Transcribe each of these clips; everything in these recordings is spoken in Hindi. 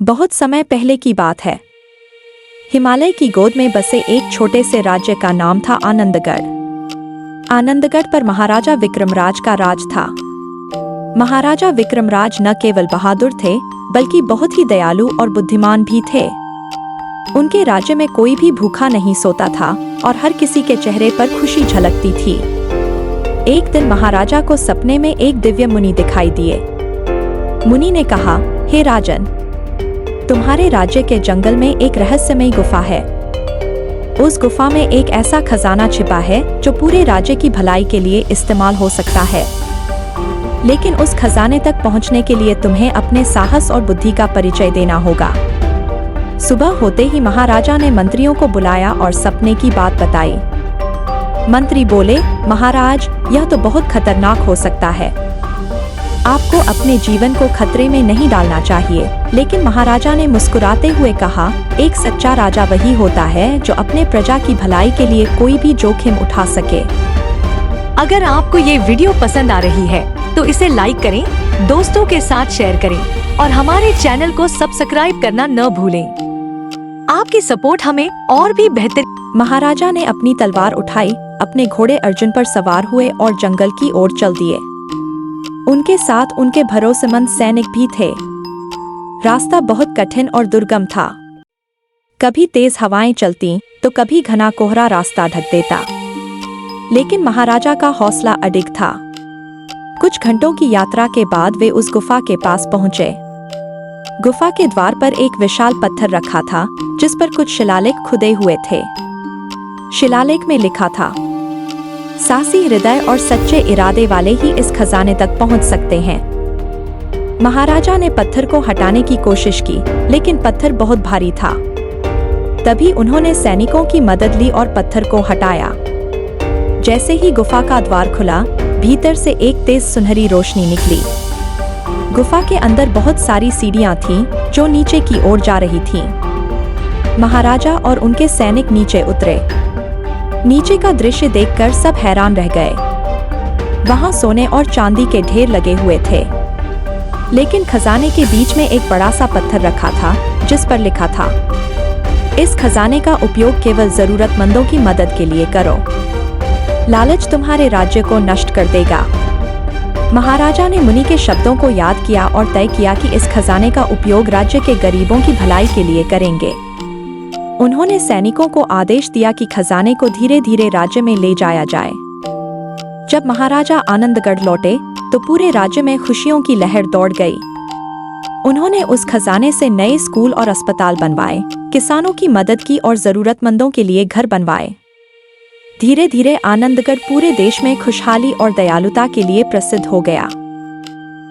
बहुत समय पहले की बात है। हिमालय की गोद में बसे एक छोटे से राज्य का नाम था आनंदगढ़। आनंदगढ़ पर महाराजा विक्रमराज का राज था। महाराजा विक्रमराज न केवल बहादुर थे, बल्कि बहुत ही दयालु और बुद्धिमान भी थे। उनके राज्य में कोई भी भूखा नहीं सोता था और हर किसी के चेहरे पर खुशी झलकती थी। एक दिन महाराजा को सपने में एक दिव्य मुनि दिखाई दिए। मुनि ने कहा, हे राजन, तुम्हारे राज्य के जंगल में एक रहस्यमयी गुफा है। उस गुफा में एक ऐसा खजाना छिपा है जो पूरे राज्य की भलाई के लिए इस्तेमाल हो सकता है। लेकिन उस खजाने तक पहुंचने के लिए तुम्हें अपने साहस और बुद्धि का परिचय देना होगा। सुबह होते ही महाराजा ने मंत्रियों को बुलाया और सपने की बात बताई। मंत्री बोले, महाराज, यह तो बहुत खतरनाक हो सकता है। आपको अपने जीवन को खतरे में नहीं डालना चाहिए। लेकिन महाराजा ने मुस्कुराते हुए कहा, एक सच्चा राजा वही होता है जो अपने प्रजा की भलाई के लिए कोई भी जोखिम उठा सके। अगर आपको ये वीडियो पसंद आ रही है तो इसे लाइक करें, दोस्तों के साथ शेयर करें और हमारे चैनल को सब्सक्राइब करना न भूलें। आपकी सपोर्ट हमें और भी बेहतर। महाराजा ने अपनी तलवार उठाई, अपने घोड़े अर्जुन पर सवार हुए और जंगल की ओर चल दिए। उनके साथ उनके भरोसेमंद सैनिक भी थे। रास्ता बहुत कठिन और दुर्गम था। कभी तेज हवाएं चलती तो कभी घना कोहरा रास्ता ढक देता। लेकिन महाराजा का हौसला अडिग था। कुछ घंटों की यात्रा के बाद वे उस गुफा के पास पहुंचे। गुफा के द्वार पर एक विशाल पत्थर रखा था, जिस पर कुछ शिलालेख खुदे हुए थे। शिलालेख में लिखा था, साहसी हृदय और सच्चे इरादे वाले ही इस खजाने तक पहुंच सकते हैं। महाराजा ने पत्थर को हटाने की कोशिश की, लेकिन पत्थर बहुत भारी था। तभी उन्होंने सैनिकों की मदद ली और पत्थर को हटाया। जैसे ही गुफा का द्वार खुला, भीतर से एक तेज सुनहरी रोशनी निकली। गुफा के अंदर बहुत सारी सीढ़ियां थीं, जो नीचे की ओर जा रही थीं। महाराजा और उनके सैनिक नीचे उतरे। नीचे का दृश्य देखकर सब हैरान रह गए। वहां सोने और चांदी के ढेर लगे हुए थे। लेकिन खजाने के बीच में एक बड़ा सा पत्थर रखा था, जिस पर लिखा था, इस खजाने का उपयोग केवल जरूरतमंदों की मदद के लिए करो। लालच तुम्हारे राज्य को नष्ट कर देगा। महाराजा ने मुनि के शब्दों को याद किया और तय किया कि इस खजाने का उपयोग राज्य के गरीबों की भलाई के लिए करेंगे। उन्होंने सैनिकों को आदेश दिया कि खजाने को धीरे धीरे राज्य में ले जाया जाए। जब महाराजा आनंदगढ़ लौटे तो पूरे राज्य में खुशियों की लहर दौड़ गई। उन्होंने उस खजाने से नए स्कूल और अस्पताल बनवाए, किसानों की मदद की और जरूरतमंदों के लिए घर बनवाए। धीरे धीरे आनंदगढ़ पूरे देश में खुशहाली और दयालुता के लिए प्रसिद्ध हो गया।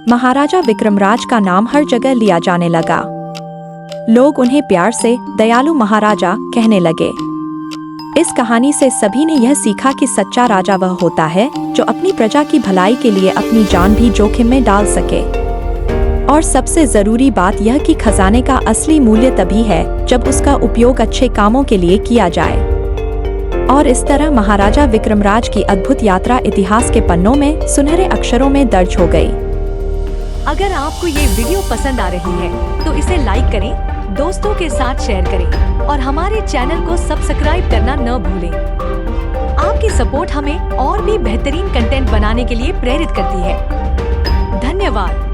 महाराजा विक्रमराज का नाम हर जगह लिया जाने लगा। लोग उन्हें प्यार से दयालु महाराजा कहने लगे। इस कहानी से सभी ने यह सीखा कि सच्चा राजा वह होता है जो अपनी प्रजा की भलाई के लिए अपनी जान भी जोखिम में डाल सके। और सबसे जरूरी बात यह कि खजाने का असली मूल्य तभी है जब उसका उपयोग अच्छे कामों के लिए किया जाए। और इस तरह महाराजा विक्रमराज की अद्भुत यात्रा इतिहास के पन्नों में सुनहरे अक्षरों में दर्ज हो गई। अगर आपको ये वीडियो पसंद आ रही है तो इसे लाइक करें, दोस्तों के साथ शेयर करें और हमारे चैनल को सब्सक्राइब करना न भूलें। आपकी सपोर्ट हमें और भी बेहतरीन कंटेंट बनाने के लिए प्रेरित करती है। धन्यवाद।